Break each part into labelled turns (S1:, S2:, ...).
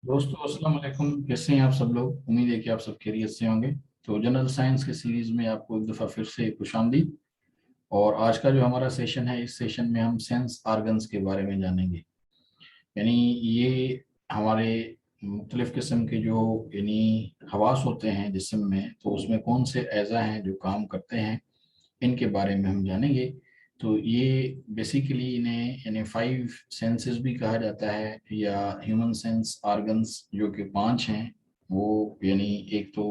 S1: दोस्तों अस्सलाम वालेकुम। कैसे हैं आप सब लोग? उम्मीद है कि आप सब खैरियत से होंगे। तो जनरल साइंस के सीरीज में आपको एक दफ़ा फिर से खुशामदीद। और आज का जो हमारा सेशन है, इस सेशन में हम सेंस आर्गन्स के बारे में जानेंगे। यानी ये हमारे मुख्तलिफ़ किस्म के जो यानी हवास होते हैं जिस्म में, तो उसमें कौन से अज़ा हैं जो काम करते हैं, इनके बारे में हम जानेंगे। तो ये बेसिकली इन्हें यानी फाइव सेंसेस भी कहा जाता है, या ह्यूमन सेंस आर्गन्स, जो कि पांच हैं। वो यानी एक तो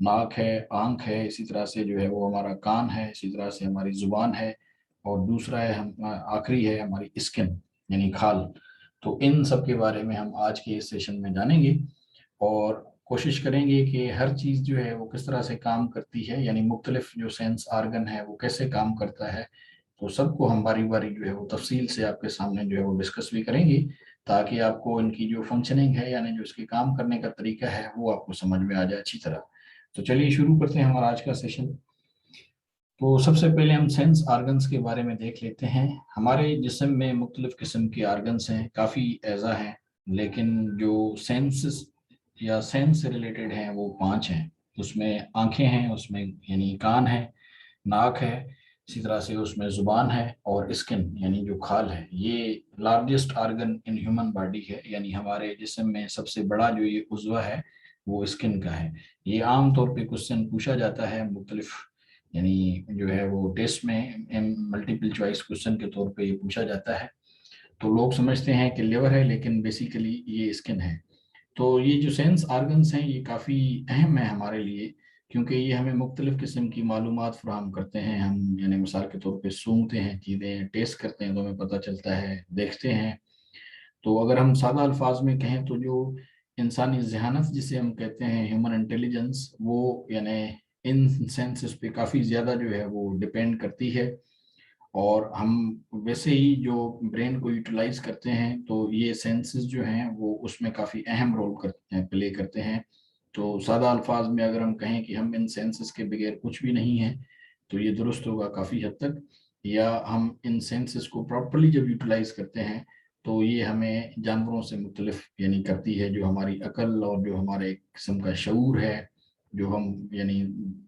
S1: नाक है, आंख है, इसी तरह से जो है वो हमारा कान है, इसी तरह से हमारी जुबान है, और दूसरा है हम आखिरी है हमारी स्किन यानी खाल। तो इन सब के बारे में हम आज के इस सेशन में जानेंगे, और कोशिश करेंगे कि हर चीज़ जो है वो किस तरह से काम करती है, यानी मुख्तलिफ जो सेंस आर्गन है वो कैसे काम करता है। तो सबको हम बारी बारी जो है वो तफसील से आपके सामने जो है वो डिस्कस भी करेंगे, ताकि आपको इनकी जो फंक्शनिंग है यानी जो इसके काम करने का तरीका है वो आपको समझ में आ जाए अच्छी तरह। तो चलिए शुरू करते हैं हमारा आज का सेशन। तो सबसे पहले हम सेंस आर्गन्स के बारे में देख लेते हैं। हमारे जिस्म में मुख्तलिफ किस्म के आर्गन्स हैं, काफ़ी अज़ा हैं, लेकिन जो सेंस या सेंस से रिलेटेड हैं वो पांच हैं। उसमें आंखें हैं, उसमें यानी कान है, नाक है, इसी तरह से उसमें जुबान है, और स्किन यानी जो खाल है। ये largest organ in human body है, यानी हमारे जिस्म में सबसे बड़ा जो ये उज़्वा है वो स्किन का है। ये आम तौर पे क्वेश्चन पूछा जाता है मुख्तलिफ, यानी जो है वो टेस्ट में मल्टीपल चॉइस क्वेश्चन के तौर पे ये पूछा जाता है। तो लोग समझते हैं कि लिवर है, लेकिन बेसिकली ये स्किन है। तो ये जो सेंस आर्गन्स हैं ये काफ़ी अहम है हमारे लिए, क्योंकि ये हमें मुख्तलिफ़ किस्म की मालूमात फराहम करते हैं। हम यानी मिसाल के तौर पे सूंघते हैं चीज़ें, टेस्ट करते हैं तो हमें पता चलता है, देखते हैं। तो अगर हम सादा अल्फाज में कहें तो जो इंसानी जहानत जिसे हम कहते हैं, ह्यूमन इंटेलिजेंस, वो यानी इन सेंसेस पे काफ़ी ज़्यादा जो है वो डिपेंड करती है। और हम वैसे ही जो ब्रेन को यूटिलाइज करते हैं, तो ये सेंसेस जो हैं वो उसमें काफ़ी अहम रोल करते हैं, प्ले करते हैं। तो सादा अल्फाज में अगर हम कहें कि हम इन सेंसेस के बगैर कुछ भी नहीं हैं, तो ये दुरुस्त होगा काफ़ी हद तक। या हम इन सेंसेस को प्रॉपरली जब यूटिलाइज करते हैं, तो ये हमें जानवरों से मुख्तलिफ यानी करती है। जो हमारी अकल और जो हमारे एक किस्म का शऊर है, जो हम यानी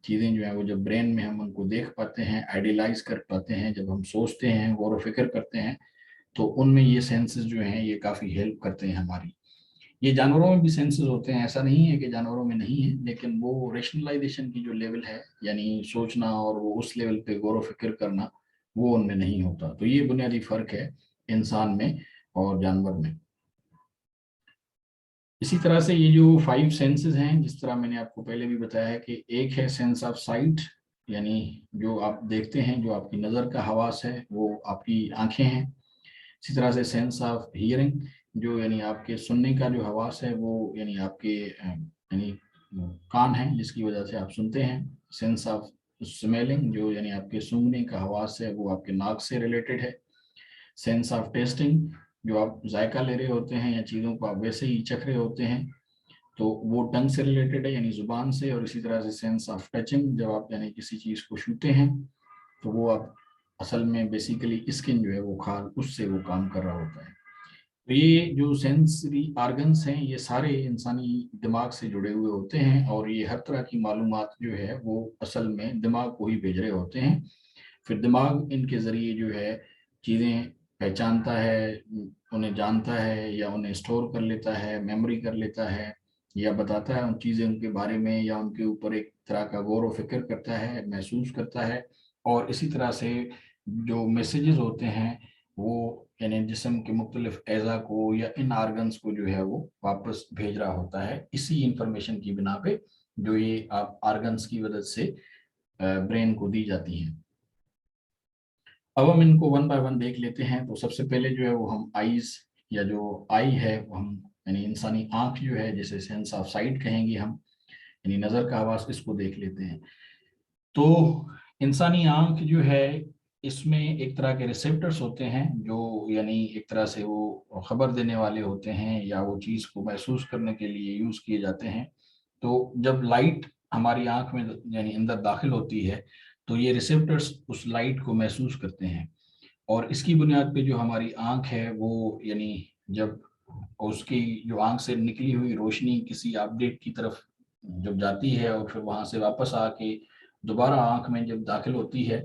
S1: चीज़ें जो है वो जब ब्रेन में हम उनको देख पाते हैं, आइडियलाइज कर पाते हैं, जब हम सोचते हैं, गौर व फिक्र करते हैं, तो उनमें ये सेंसेस जो हैं ये काफ़ी हेल्प करते हैं हमारी। ये जानवरों में भी सेंसेस होते हैं, ऐसा नहीं है कि जानवरों में नहीं है, लेकिन वो रेशनलाइजेशन की जो लेवल है, यानी सोचना और वो उस लेवल पे गौर व फिक्र करना, वो उनमें नहीं होता। तो ये बुनियादी फ़र्क है इंसान में और जानवर में। इसी तरह से ये जो फाइव सेंसेस हैं, जिस तरह मैंने आपको पहले भी बताया है कि एक है सेंस ऑफ साइट, यानी जो आप देखते हैं, जो आपकी नज़र का हवास है वो आपकी आंखें हैं। इसी तरह से सेंस ऑफ हियरिंग, जो यानी आपके सुनने का जो हवास है वो यानी आपके यानी कान है, जिसकी वजह से आप सुनते हैं। सेंस ऑफ स्मेलिंग, जो यानी आपके सूंघने का हवास है वो आपके नाक से रिलेटेड है। सेंस ऑफ टेस्टिंग, जो आप जायका ले रहे होते हैं या चीज़ों को आप वैसे ही चख रहे होते हैं, तो वो टंग से रिलेटेड है यानी जुबान से। और इसी तरह से सेंस ऑफ टचिंग, जब आप यानी किसी चीज़ को छूते हैं, तो वो आप असल में बेसिकली स्किन जो है वो खाल, उससे वो काम कर रहा होता है। तो ये जो सेंसरी आर्गन्स हैं ये सारे इंसानी दिमाग से जुड़े हुए होते हैं, और ये हर तरह की मालूमात जो है वो असल में दिमाग को ही भेज रहे होते हैं। फिर दिमाग इनके ज़रिए जो है चीज़ें पहचानता है, उन्हें जानता है, या उन्हें स्टोर कर लेता है, मेमोरी कर लेता है, या बताता है उन चीज़ों के बारे में, या उनके ऊपर एक तरह का गौर व फिक्र करता है, महसूस करता है। और इसी तरह से जो मैसेजेस होते हैं वो यानी जिस्म के मुख्तलिफ अज़ा को या इन आर्गन्स को जो है वो वापस भेज रहा होता है, इसी इंफॉर्मेशन की बिना पे जो ये आप आर्गन्स की मदद से ब्रेन को दी जाती हैं। अब हम इनको वन बाय वन देख लेते हैं। तो सबसे पहले जो है वो हम आईज, या जो आई है वो हम यानी इंसानी आंख जो है, जिसे सेंस ऑफ साइट कहेंगे हम, यानी नज़र का हवास, इसको देख लेते हैं। तो इंसानी आंख जो है, इसमें एक तरह के रिसेप्टर्स होते हैं, जो यानी एक तरह से वो खबर देने वाले होते हैं, या वो चीज़ को महसूस करने के लिए यूज़ किए जाते हैं। तो जब लाइट हमारी आंख में यानी अंदर दाखिल होती है, तो ये रिसेप्टर्स उस लाइट को महसूस करते हैं, और इसकी बुनियाद पे जो हमारी आंख है वो यानी जब उसकी जो आंख से निकली हुई रोशनी किसी अपडेट की तरफ जब जाती है और फिर वहां से वापस आके दोबारा आंख में जब दाखिल होती है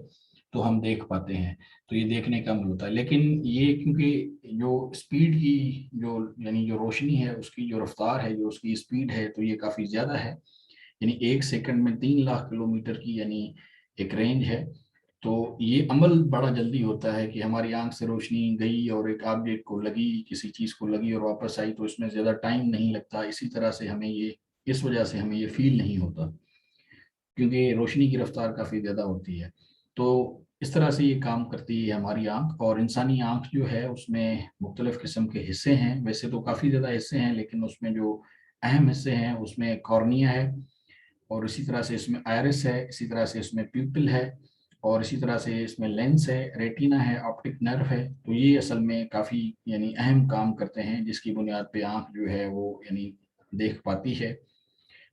S1: तो हम देख पाते हैं। तो ये देखने का अमल होता है। लेकिन ये क्योंकि जो स्पीड की जो यानी जो रोशनी है उसकी जो रफ्तार है, जो उसकी स्पीड है, तो ये काफ़ी ज़्यादा है। यानी 1 सेकंड में 3 लाख किलोमीटर की यानी एक रेंज है। तो ये अमल बड़ा जल्दी होता है कि हमारी आंख से रोशनी गई और एक ऑब्जेक्ट को लगी, किसी चीज को लगी और वापस आई, तो इसमें ज्यादा टाइम नहीं लगता। इसी तरह से हमें ये, इस वजह से हमें ये फील नहीं होता, क्योंकि रोशनी की रफ्तार काफी ज्यादा होती है। तो इस तरह से ये काम करती है हमारी आंख। और इंसानी आंख जो है उसमें मुख्तलिफ किस्म के हिस्से हैं। वैसे तो काफी ज्यादा हिस्से हैं, लेकिन उसमें जो अहम हिस्से हैं उसमें कॉर्निया है, और इसी तरह से इसमें आयरिस है, इसी तरह से इसमें प्यूपिल है, और इसी तरह से इसमें लेंस है, रेटिना है, ऑप्टिक नर्व है। तो ये असल में काफ़ी यानी अहम काम करते हैं, जिसकी बुनियाद पे आंख जो है वो यानी देख पाती है।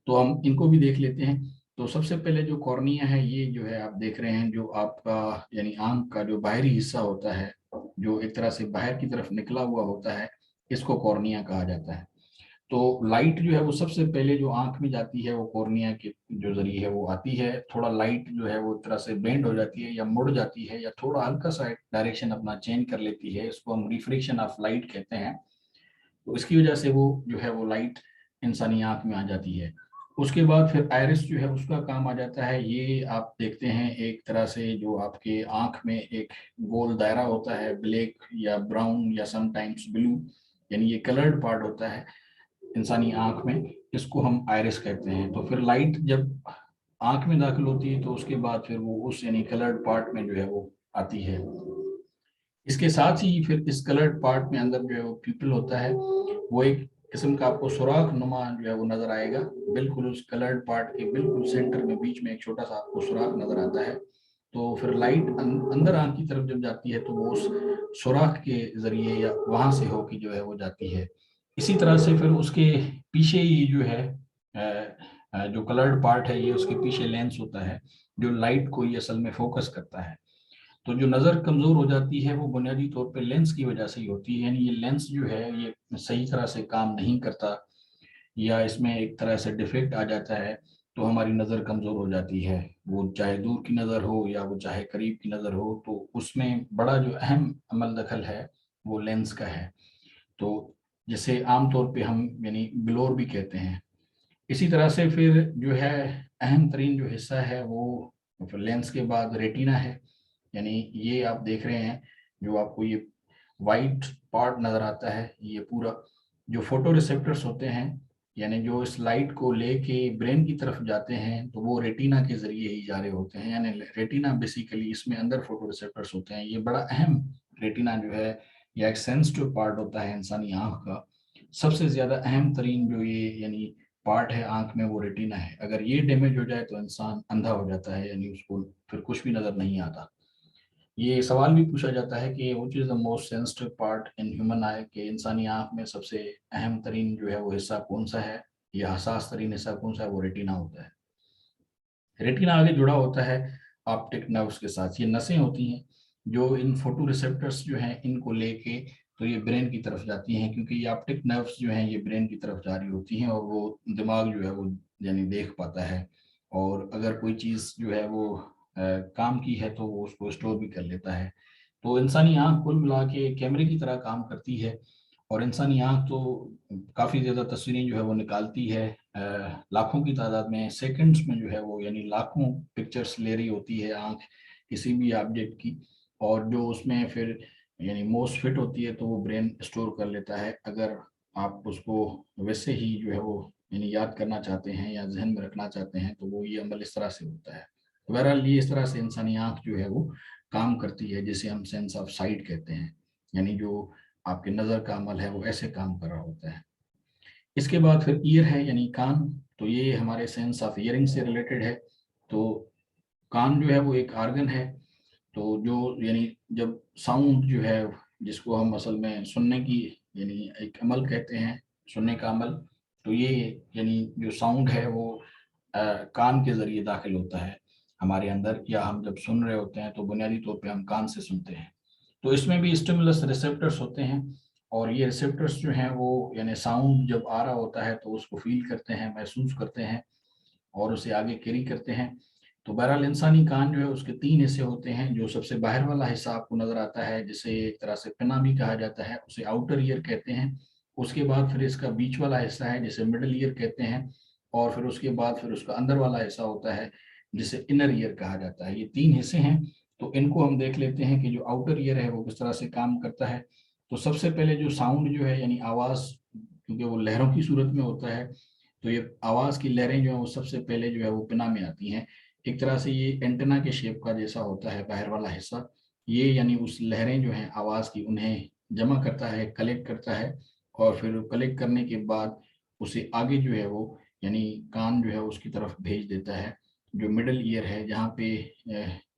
S1: तो हम इनको भी देख लेते हैं। तो सबसे पहले जो कॉर्निया है, ये जो है आप देख रहे हैं, जो आपका यानी आंख का जो बाहरी हिस्सा होता है, जो एक तरह से बाहर की तरफ निकला हुआ होता है, इसको कॉर्निया कहा जाता है। तो लाइट जो है वो सबसे पहले जो आंख में जाती है वो कॉर्निया के जो जरिए है वो आती है। थोड़ा लाइट जो है वो एक तरह से बेंड हो जाती है या मुड़ जाती है या थोड़ा हल्का सा डायरेक्शन अपना चेंज कर लेती है, इसको हम रिफ्लेक्शन ऑफ लाइट कहते हैं। तो इसकी वजह से वो जो है वो लाइट इंसानी आंख में आ जाती है। उसके बाद फिर आयरिस जो है उसका काम आ जाता है। ये आप देखते हैं एक तरह से जो आपके आंख में एक गोल दायरा होता है, ब्लैक या ब्राउन या समटाइम्स ब्लू, यानी ये कलर्ड पार्ट होता है इंसानी आंख में, इसको हम आयरिस कहते हैं। तो फिर लाइट जब आंख में दाखिल होती है तो उसके बाद फिर वो उस यानी कलर्ड पार्ट में जो है वो आती है। इसके साथ ही फिर इस कलर्ड पार्ट में अंदर जो है वो प्यूपिल होता है। वो एक किस्म का आपको सुराख नुमा जो है वो नजर आएगा, बिल्कुल उस कलर्ड पार्ट के बिल्कुल सेंटर में बीच में एक छोटा सा आपको सुराख नजर आता है। तो फिर लाइट अंदर आंख की तरफ जब जाती है तो वो उस सुराख के जरिए या वहां से होके जो है वो जाती है। इसी तरह से फिर उसके पीछे ही जो है जो कलर्ड पार्ट है, ये उसके पीछे लेंस होता है, जो लाइट को ये असल में फोकस करता है। तो जो नज़र कमज़ोर हो जाती है वो बुनियादी तौर पे लेंस की वजह से ही होती है। यानी ये लेंस जो है ये सही तरह से काम नहीं करता, या इसमें एक तरह से डिफेक्ट आ जाता है, तो हमारी नज़र कमज़ोर हो जाती है। वो चाहे दूर की नज़र हो या वो चाहे करीब की नज़र हो, तो उसमें बड़ा जो अहम अमल दखल है वो लेंस का है। तो जिसे आमतौर पे हम यानी ग्लोर भी कहते हैं। इसी तरह से फिर जो है अहम तरीन जो हिस्सा है वो फिर लेंस के बाद रेटिना है। यानी ये आप देख रहे हैं, जो आपको ये वाइट पार्ट नजर आता है, ये पूरा जो फोटो रिसेप्टर्स होते हैं, यानी जो इस लाइट को लेके ब्रेन की तरफ जाते हैं, तो वो रेटिना के जरिए ही जा रहे होते हैं। यानी रेटिना बेसिकली इसमें अंदर फोटो रिसेप्टर्स होते हैं। ये बड़ा अहम रेटिना जो है या एक सेंसिटिव पार्ट होता है इंसानी आंख का। सबसे ज्यादा अहम तरीन जो ये यानी पार्ट है आंख में वो रेटिना है। अगर ये डैमेज हो जाए तो इंसान अंधा हो जाता है, यानी उसको फिर कुछ भी नजर नहीं आता। ये सवाल भी पूछा जाता है कि which is the most sensitive part in human आई, कि इंसानी आंख में सबसे अहम तरीन जो है वो हिस्सा कौन सा है, या हसास तरीन हिस्सा कौन सा है, वो रेटिना होता है। रेटिना आगे जुड़ा होता है ऑप्टिक नर्व्स के साथ। ये नसें होती हैं जो इन फोटो रिसेप्टर्स जो हैं इनको लेके तो ये ब्रेन की तरफ जाती हैं, क्योंकि ये ऑप्टिक नर्व्स जो हैं ये ब्रेन की तरफ जारी होती हैं, और वो दिमाग जो है वो यानी देख पाता है। और अगर कोई चीज़ जो है वो काम की है तो वो उसको स्टोर भी कर लेता है। तो इंसानी आंख कुल मिला के कैमरे की तरह काम करती है। और इंसानी आंख तो काफ़ी ज़्यादा तस्वीरें जो है वो निकालती है, लाखों की तादाद में, सेकंड्स में जो है वो यानी लाखों पिक्चर्स ले रही होती है आंख किसी भी ऑब्जेक्ट की। और जो उसमें फिर यानी मोस्ट फिट होती है तो वो ब्रेन स्टोर कर लेता है। अगर आप उसको वैसे ही जो है वो यानी याद करना चाहते हैं या जहन में रखना चाहते हैं तो वो ये अमल इस तरह से होता है। बहरहाल ये इस तरह से इंसानी आंख जो है वो काम करती है, जिसे हम सेंस ऑफ साइट कहते हैं। यानी जो आपके नज़र का अमल है वो ऐसे काम कर रहा होता है। इसके बाद फिर ईयर है यानी कान। तो ये हमारे सेंस ऑफ हियरिंग से रिलेटेड है। तो कान जो है वो एक आर्गन है। तो जो यानी जब साउंड जो है, जिसको हम असल में सुनने की यानी एक अमल कहते हैं, सुनने का अमल, तो ये यानी जो साउंड है वो कान के जरिए दाखिल होता है हमारे अंदर, या हम जब सुन रहे होते हैं तो बुनियादी तौर पे हम कान से सुनते हैं। तो इसमें भी स्टिमुलस रिसेप्टर्स होते हैं, और ये रिसेप्टर्स जो हैं वो यानी साउंड जब आ रहा होता है तो उसको फील करते हैं, महसूस करते हैं और उसे आगे कैरी करते हैं। तो बहरहाल इंसानी कान जो है उसके 3 हिस्से होते हैं। जो सबसे बाहर वाला हिस्सा आपको नजर आता है, जिसे एक तरह से पिना भी कहा जाता है, उसे आउटर ईयर कहते हैं। उसके बाद फिर इसका बीच वाला हिस्सा है जिसे मिडल ईयर कहते हैं, और फिर उसके बाद फिर उसका अंदर वाला हिस्सा होता है जिसे इनर ईयर कहा जाता है। ये 3 हिस्से हैं। तो इनको हम देख लेते हैं कि जो आउटर ईयर है वो किस तरह से काम करता है। तो सबसे पहले जो साउंड जो है यानी आवाज, क्योंकि वो लहरों की सूरत में होता है, तो ये आवाज की लहरें जो है वो सबसे पहले जो है वो पिना में आती हैं। एक तरह से ये एंटेना के शेप का जैसा होता है बाहर वाला हिस्सा। ये यानी उस लहरें जो हैं आवाज की उन्हें जमा करता है, कलेक्ट करता है, और फिर कलेक्ट करने के बाद उसे आगे जो है वो यानी कान जो है उसकी तरफ भेज देता है। जो मिडल ईयर है, जहाँ पे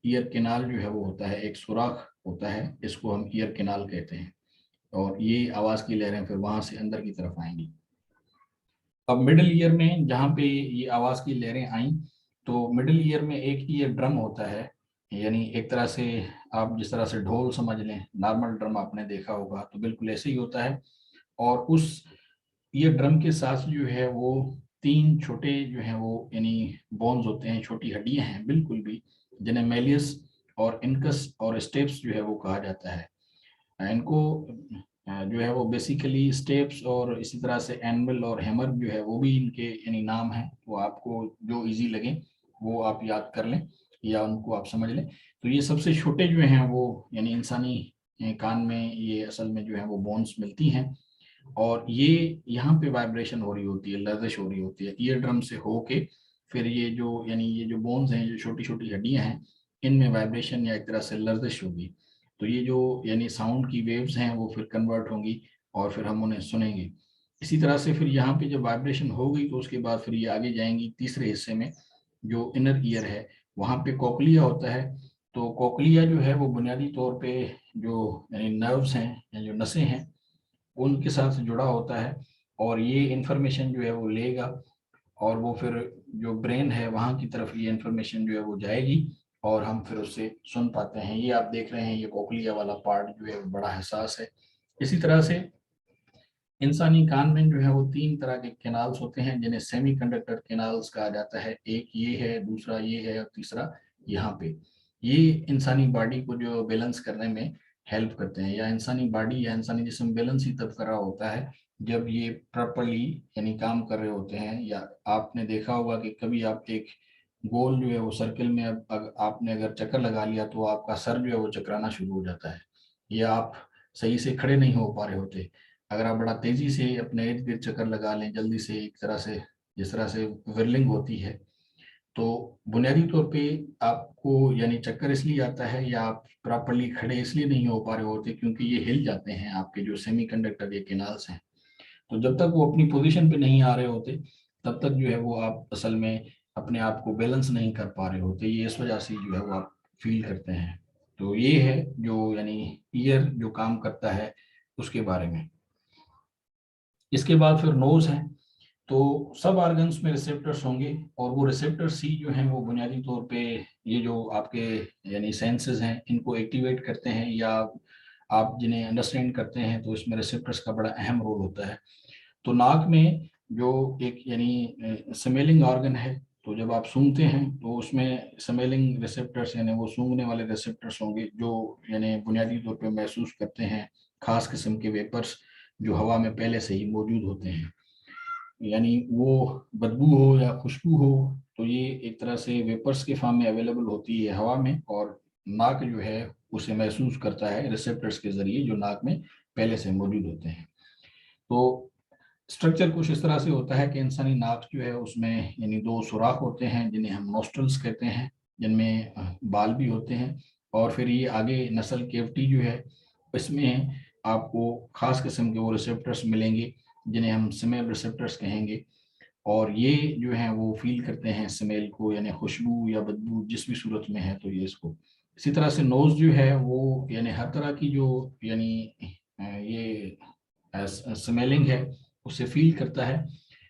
S1: ईयर केनाल जो है वो होता है, एक सुराख होता है, इसको हम ईयर केनाल कहते हैं। और ये आवाज की लहरें फिर वहां से अंदर की तरफ आएंगी। अब मिडिल ईयर में जहाँ पे ये आवाज की लहरें आई, तो मिडिल ईयर में एक ईयर ड्रम होता है। यानी एक तरह से आप जिस तरह से ढोल समझ लें, नॉर्मल ड्रम आपने देखा होगा, तो बिल्कुल ऐसे ही होता है। और उस ईयर ड्रम के साथ जो है वो 3 छोटे जो है वो यानी बोन्स होते हैं, छोटी हड्डियां हैं बिल्कुल भी, जिन्हें मेलियस और इनकस और स्टेप्स जो है वो कहा जाता है। इनको जो है वो बेसिकली स्टेप्स और इसी तरह से एनविल और हैमर जो है वो भी इनके यानी नाम है। वो आपको जो इजी लगे वो आप याद कर लें या उनको आप समझ लें। तो ये सबसे छोटे जो हैं वो यानी इंसानी कान में ये असल में जो है वो बोन्स मिलती हैं। और ये यहाँ पे वाइब्रेशन हो रही होती है, लर्जिश हो रही होती है ईयर ड्रम से होके। फिर ये जो यानी ये जो बोन्स हैं, जो छोटी छोटी हड्डियां हैं, इनमें वाइब्रेशन या एक तरह से लर्जिश होगी। तो ये जो यानी साउंड की वेव्स हैं वो फिर कन्वर्ट होंगी और फिर हम उन्हें सुनेंगे। इसी तरह से फिर यहाँ पे जब वाइब्रेशन हो गई तो उसके बाद फिर ये आगे जाएंगी तीसरे हिस्से में, जो इनर ईयर है। वहाँ पे कोक्लिया होता है। तो कोक्लिया जो है वो बुनियादी तौर पे जो यानी नर्व्स हैं या जो नसें हैं उनके साथ जुड़ा होता है। और ये इंफॉर्मेशन जो है वो लेगा और वो फिर जो ब्रेन है वहाँ की तरफ ये इंफॉर्मेशन जो है वो जाएगी और हम फिर उससे सुन पाते हैं। ये आप देख रहे हैं, ये कोक्लिया वाला पार्ट जो है वो बड़ा हसास है। इसी तरह से इंसानी कान में जो है वो 3 तरह के कैनाल्स होते हैं जिन्हें सेमीकंडक्टर कैनाल्स कहा जाता है। एक ये है, दूसरा ये है, और तीसरा यहाँ पे। ये इंसानी बॉडी को जो बैलेंस करने में हेल्प करते हैं, या इंसानी बॉडी या इंसानी जिस्म बैलेंस ही तब कर रहा होता है जब ये प्रॉपरली यानी काम कर रहे होते हैं। या आपने देखा होगा कि कभी आप एक गोल जो है वो सर्किल में आपने अगर चक्कर लगा लिया तो आपका सर जो है वो चकराना शुरू हो जाता है, या आप सही से खड़े नहीं हो पा रहे होते। अगर आप बड़ा तेजी से अपने इर्द गिर्द चक्कर लगा लें जल्दी से, एक तरह से जिस तरह से विरलिंग होती है, तो बुनियादी तौर पे आपको यानी चक्कर इसलिए आता है या आप प्रॉपरली खड़े इसलिए नहीं हो पा रहे होते क्योंकि ये हिल जाते हैं आपके जो सेमीकंडक्टर ये कैनाल्स हैं। तो जब तक वो अपनी पोजीशन पे नहीं आ रहे होते तब तक जो है वो आप असल में अपने आप को बैलेंस नहीं कर पा रहे होते। ये इस वजह से जो है वो आप फील करते हैं। तो ये है जो यानी ईयर जो काम करता है उसके बारे में। इसके बाद फिर नोज है। तो सब ऑर्गन्स में रिसेप्टर्स होंगे और वो रिसेप्टर सी जो हैं वो बुनियादी तौर पे ये जो आपके यानी सेंसेस हैं इनको एक्टिवेट करते हैं, या आप जिन्हें अंडरस्टैंड करते हैं, तो इसमें रिसेप्टर्स का बड़ा अहम रोल होता है। तो नाक में जो एक यानी स्मेलिंग ऑर्गन है, तो जब आप सूंघते हैं तो उसमें स्मेलिंग रिसेप्टर्स यानी वो सूंघने वाले रिसेप्टर्स होंगे जो यानी बुनियादी तौर पे महसूस करते हैं खास किस्म के वेपर्स जो हवा में पहले से ही मौजूद होते हैं। यानी वो बदबू हो या खुशबू हो, तो ये एक तरह से वेपर्स के फॉर्म में अवेलेबल होती है हवा में, और नाक जो है उसे महसूस करता है रिसेप्टर्स के जरिए जो नाक में पहले से मौजूद होते हैं। तो स्ट्रक्चर कुछ इस तरह से होता है कि इंसानी नाक जो है उसमें यानी 2 सुराख होते हैं जिन्हें हम नोस्ट्रल्स कहते हैं, जिनमें बाल भी होते हैं। और फिर ये आगे नसल केविटी जो है इसमें आपको खास किस्म के वो रिसेप्टर्स मिलेंगे जिन्हें हम स्मेल रिसेप्टर्स कहेंगे। और ये जो है वो फील करते हैं स्मेल को, यानी खुशबू या बदबू जिस भी सूरत में है तो ये इसको। इसी तरह से नोज जो है वो यानी हर तरह की जो यानी ये स्मेलिंग है उसे फील करता है,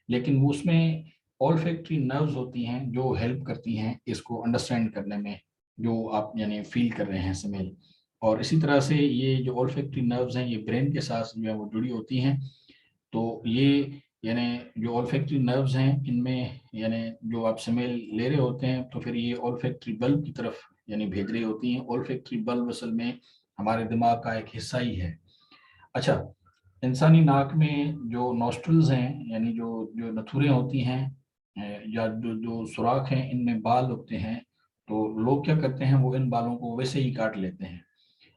S1: लेकिन वो उसमें ऑल्फैक्टरी नर्व्स होती हैं जो हेल्प करती हैं इसको अंडरस्टैंड करने में, जो आप यानी फील कर रहे हैं स्मेल। और इसी तरह से ये जो ऑल्फैक्टरी नर्व्स हैं ये ब्रेन के साथ जो है वो जुड़ी होती हैं। तो ये यानी जो ऑल्फैक्टरी नर्व्स हैं इनमें यानी जो आप स्मेल ले रहे होते हैं तो फिर ये ऑल्फैक्टरी बल्ब की तरफ यानी भेज रही होती हैं। ऑल्फैक्टरी बल्ब असल में हमारे दिमाग का एक हिस्सा ही है। अच्छा, इंसानी नाक में जो नॉस्ट्रल्स हैं यानी जो जो नथुरें होती हैं या जो जो सुराख हैं इनमें बाल होते हैं। तो लोग क्या करते हैं, वो इन बालों को वैसे ही काट लेते हैं।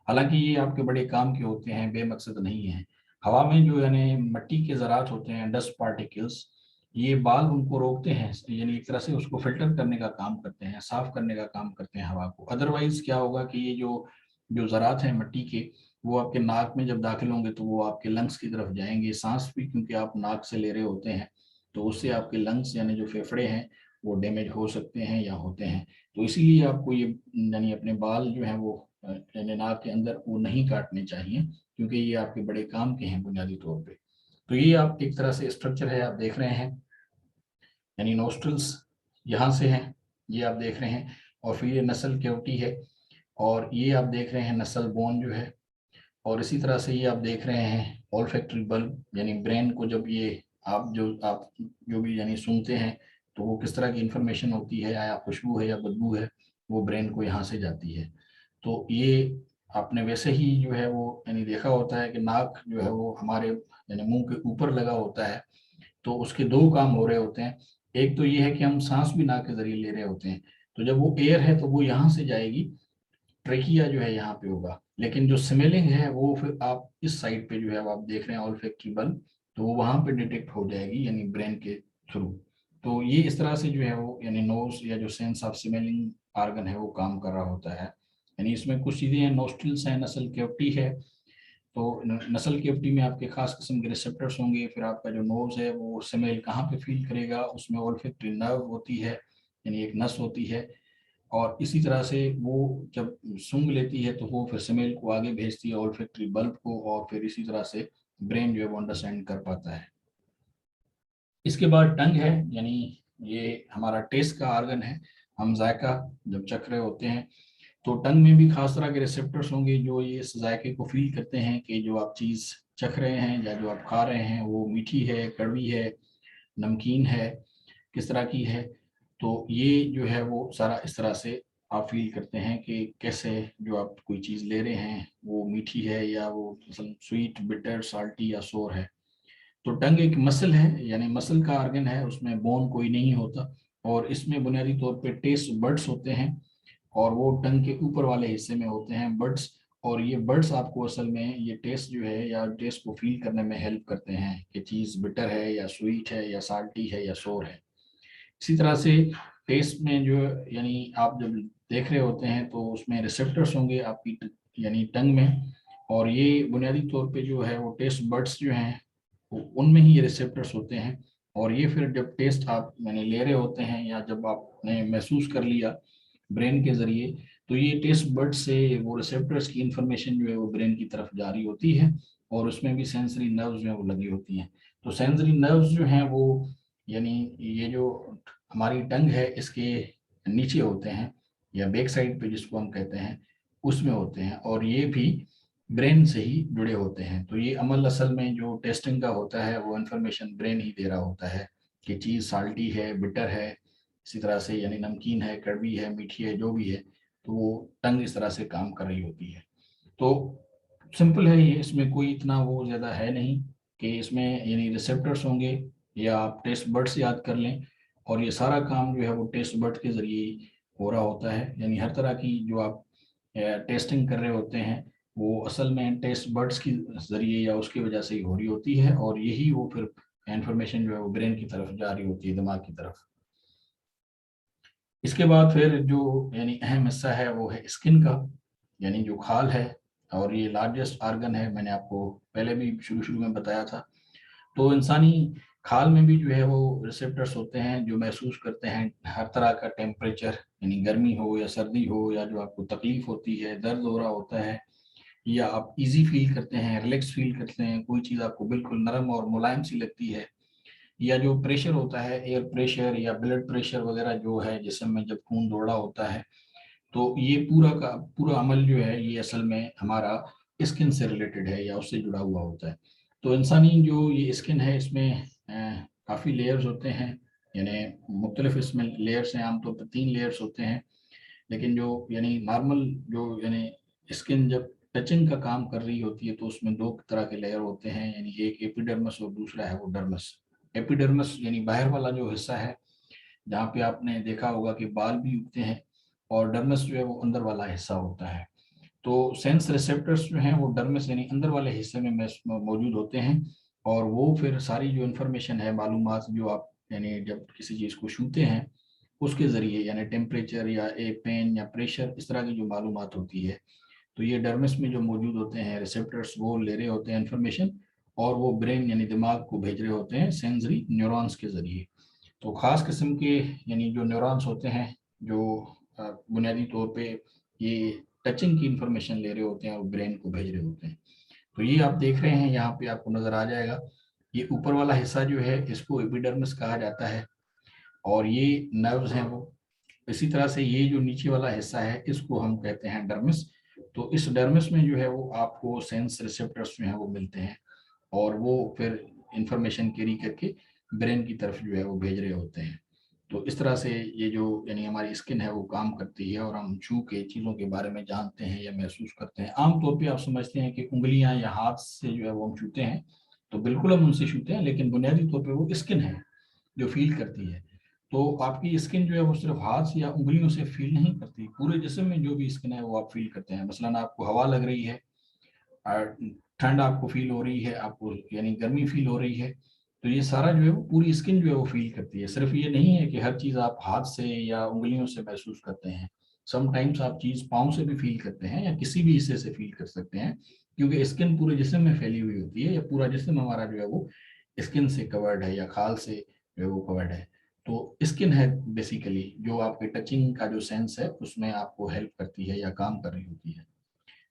S1: हालांकि ये आपके बड़े काम के होते हैं, बेमकसद नहीं है। हवा में जो यानी मिट्टी के ज़रात होते हैं, डस्ट पार्टिकल्स, ये बाल उनको रोकते हैं, यानी एक तरह से उसको फिल्टर करने का काम करते हैं, साफ करने का काम करते हैं हवा को। अदरवाइज क्या होगा कि ये जो जो ज़रात हैं मिट्टी के, वो आपके नाक में जब दाखिल होंगे तो वो आपके लंग्स की तरफ जाएंगे। सांस भी क्योंकि आप नाक से ले रहे होते हैं तो उससे आपके लंग्स यानी जो फेफड़े हैं वो डैमेज हो सकते हैं या होते हैं। तो इसीलिए आपको ये यानी अपने बाल जो हैं वो यानी नाक के अंदर वो नहीं काटने चाहिए, क्योंकि ये आपके बड़े काम के हैं बुनियादी तौर पे। तो ये आप एक तरह से स्ट्रक्चर है आप देख रहे हैं, यानी नोस्ट्रल्स यहाँ से हैं, ये आप देख रहे हैं। और फिर ये नसल कैविटी है, और ये आप देख रहे हैं नसल बोन जो है। और इसी तरह से ये आप देख रहे हैं ऑल्फैक्टरी बल्ब, यानी ब्रेन को जब ये आप जो भी यानी सुनते हैं तो वो किस तरह की इंफॉर्मेशन होती है, या खुशबू है या बदबू है, वो ब्रेन को यहाँ से जाती है। तो ये आपने वैसे ही जो है वो यानी देखा होता है कि नाक जो है वो हमारे यानी मुंह के ऊपर लगा होता है। तो उसके दो काम हो रहे होते हैं। एक तो ये है कि हम सांस भी नाक के जरिए ले रहे होते हैं, तो जब वो एयर है तो वो यहाँ से जाएगी, ट्रेकिया जो है यहाँ पे होगा। लेकिन जो स्मेलिंग है वो फिर आप इस साइड पे जो है आप देख रहे हैं ऑल्फैक्टरी बल्ब, तो वो वहाँ पे डिटेक्ट हो जाएगी यानी ब्रेन के थ्रू। तो ये इस तरह से जो है वो यानी नोज या जो सेंस ऑफ स्मेलिंग आर्गन है वो काम कर रहा होता है। यानी इसमें कुछ चीजें हैं, नोस्ट्रिल्स हैं, नसल कैविटी है। तो नसल कैविटी में आपके खास किस्म के रिसेप्टर्स होंगे। फिर आपका जो नोज है वो स्मेल कहाँ पे फील करेगा, उसमें ऑल्फैक्टरी नर्व होती है, यानी एक नस होती है। और इसी तरह से वो जब सूंघ लेती है तो वो फिर स्मेल को आगे भेजती है ऑल्फैक्टरी बल्ब को, और फिर इसी तरह से ब्रेन जो है वो अंडरस्टैंड कर पाता है। इसके बाद टंग है, यानी ये हमारा टेस्ट का आर्गन है। हम जायका जब चख रहे होते हैं तो टंग में भी खास तरह के रिसेप्टर्स होंगे जो ये इस जायके को फील करते हैं कि जो आप चीज़ चख रहे हैं या जो आप खा रहे हैं वो मीठी है, कड़वी है, नमकीन है, किस तरह की है। तो ये जो है वो सारा इस तरह से आप फील करते हैं कि कैसे जो आप कोई चीज़ ले रहे हैं वो मीठी है या वो मतलब स्वीट, बिटर, साल्टी या सोर है। तो टंग एक मसल है, यानी मसल का आर्गन है, उसमें बोन कोई नहीं होता। और इसमें बुनियादी तौर पे टेस्ट बर्ड्स होते हैं, और वो टंग के ऊपर वाले हिस्से में होते हैं बर्ड्स। और ये बर्ड्स आपको असल में ये टेस्ट जो है या टेस्ट को फील करने में हेल्प करते हैं कि चीज़ बिटर है या स्वीट है या साल्टी है या सोर है। इसी तरह से टेस्ट में जो यानी आप जब देख रहे होते हैं तो उसमें रिसेप्टर्स होंगे आपकी यानी टंग में। और ये बुनियादी तौर पे जो है वो टेस्ट बर्ड्स जो हैं उनमें ही ये रिसेप्टर्स होते हैं। और ये फिर जब टेस्ट आप यानी ले रहे होते हैं या जब आपने महसूस कर लिया ब्रेन के जरिए, तो ये टेस्ट बर्ड से वो रिसेप्टर्स की इंफॉर्मेशन जो है वो ब्रेन की तरफ जारी होती है। और उसमें भी सेंसरी नर्व्स जो है वो लगी होती हैं। तो सेंसरी नर्व्स जो हैं वो यानी ये जो हमारी टंग है इसके नीचे होते हैं, या बैक साइड पे जिसको हम कहते हैं उसमें होते हैं, और ये भी ब्रेन से ही जुड़े होते हैं। तो ये अमल असल में जो टेस्टिंग का होता है वो इन्फॉर्मेशन ब्रेन ही दे रहा होता है कि चीज़ साल्टी है, बिटर है, इसी तरह से यानी नमकीन है, कड़वी है, मीठी है, जो भी है। तो वो टंग इस तरह से काम कर रही होती है। तो सिंपल है ये, इसमें कोई इतना वो ज़्यादा है नहीं कि इसमें यानी रिसेप्टर्स होंगे या आप टेस्ट बर्ड्स याद कर लें। और ये सारा काम जो है वो टेस्ट बर्ड के ज़रिए ही हो रहा होता है। यानी हर तरह की जो आप टेस्टिंग कर रहे होते हैं वो असल में टेस्ट बर्ड्स की ज़रिए या उसकी वजह से ही हो रही होती है, और यही वो फिर इंफॉर्मेशन जो है वो ब्रेन की तरफ जा रही होती है, दिमाग की तरफ। इसके बाद फिर जो यानी अहम हिस्सा है वो है स्किन का, यानी जो खाल है। और ये लार्जेस्ट आर्गन है, मैंने आपको पहले भी शुरू शुरू में बताया था। तो इंसानी खाल में भी जो है वो रिसेप्टर्स होते हैं जो महसूस करते हैं हर तरह का टेम्परेचर, यानी गर्मी हो या सर्दी हो, या जो आपको तकलीफ होती है, दर्द हो रहा होता है, या आप इजी फील करते हैं, रिलैक्स फील करते हैं, कोई चीज़ आपको बिल्कुल नरम और मुलायम सी लगती है, या जो प्रेशर होता है, एयर प्रेशर या ब्लड प्रेशर वगैरह जो है जिसम में जब खून दौड़ा होता है, तो ये पूरा का पूरा अमल जो है ये असल में हमारा स्किन से रिलेटेड है या उससे जुड़ा हुआ होता है। तो इंसानी जो ये स्किन है इसमें काफ़ी लेयर्स होते हैं, यानी मुख्तलिफ इसमें लेयर्स हैं, आमतौर पर 3 लेयर्स होते हैं। लेकिन जो यानी नॉर्मल जो यानी स्किन जब टचिंग का काम कर रही होती है तो उसमें 2 तरह के लेयर होते हैं, यानी एक एपिडर्मिस और दूसरा है वो डर्मिस। एपिडर्मिस यानी बाहर वाला जो हिस्सा है जहाँ पे आपने देखा होगा कि बाल भी उगते हैं, और डर्मिस जो है वो अंदर वाला हिस्सा होता है। तो सेंस रिसेप्टर्स जो हैं वो डर्मिस यानी अंदर वाले हिस्से में मौजूद होते हैं, और वो फिर सारी जो इन्फॉर्मेशन है, मालूमात जो आप यानी जब किसी चीज़ को छूते हैं उसके ज़रिए, यानी टेम्परेचर या ए पेन या प्रेशर, इस तरह की जो मालूमात होती है, तो ये डर्मिस में जो मौजूद होते हैं रिसेप्टर्स वो ले रहे होते हैं इन्फॉर्मेशन, और वो ब्रेन यानी दिमाग को भेज रहे होते हैं सेंसरी न्यूरॉन्स के ज़रिए। तो ख़ास किस्म के यानी जो न्यूरॉन्स होते हैं जो बुनियादी तौर पे ये टचिंग की इंफॉर्मेशन ले रहे होते हैं और ब्रेन को भेज रहे होते हैं। तो ये आप देख रहे हैं यहाँ पे आपको नज़र आ जाएगा, ये ऊपर वाला हिस्सा जो है इसको एपिडर्मिस कहा जाता है, और ये नर्व्स हैं वो। इसी तरह से ये जो नीचे वाला हिस्सा है इसको हम कहते हैं डर्मिस। तो इस डर्मिस में जो है वो आपको सेंस रिसेप्टर्स जो है वो मिलते हैं, और वो फिर इंफॉर्मेशन कैरी करके ब्रेन की तरफ जो है वो भेज रहे होते हैं। तो इस तरह से ये जो यानी हमारी स्किन है वो काम करती है, और हम छू के चीज़ों के बारे में जानते हैं या महसूस करते हैं। आमतौर पे आप समझते हैं कि उंगलियां या हाथ से जो है वो हम छूते हैं, तो बिल्कुल हम उनसे छूते हैं, लेकिन बुनियादी तौर पे वो स्किन है जो फील करती है। तो आपकी स्किन जो है वो सिर्फ हाथ या उंगलियों से फील नहीं करती, पूरे जिस्म में जो भी स्किन है वो आप फील करते हैं। मसलन आपको हवा लग रही है, ठंड आपको फील हो रही है, आपको यानी गर्मी फील हो रही है, तो ये सारा जो है वो पूरी स्किन जो है वो फील करती है। सिर्फ ये नहीं है कि हर चीज़ आप हाथ से या उंगलियों से महसूस करते हैं, समटाइम्स आप चीज़ पाँव से भी फील करते हैं या किसी भी हिस्से से फील कर सकते हैं, क्योंकि स्किन पूरे जिस्म में फैली हुई होती है, या पूरा जिस्म हमारा जो है वो स्किन से कवर्ड है या खाल से जो है वो कवर्ड है। तो स्किन है बेसिकली जो आपके टचिंग का जो सेंस है उसमें आपको हेल्प करती है या काम कर रही होती है।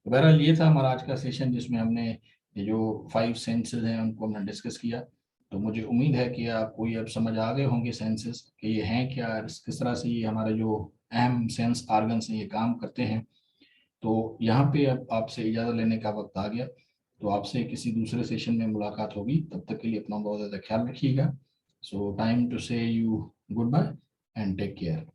S1: तो बहरहाल ये था हमारा आज का सेशन जिसमें हमने ये जो 5 सेंसेस हैं उनको हमने डिस्कस किया। तो मुझे उम्मीद है कि आपको ये अब समझ आ गए होंगे सेंसेस कि ये हैं क्या, किस तरह से ये हमारे जो अहम सेंस आर्गन्स हैं ये काम करते हैं। तो यहाँ पे अब आपसे इजाज़त लेने का वक्त आ गया, तो आपसे किसी दूसरे सेशन में मुलाकात होगी, तब तक के लिए अपना बहुत ज़्यादा ख्याल रखिएगा। So time to say you good bye and take care.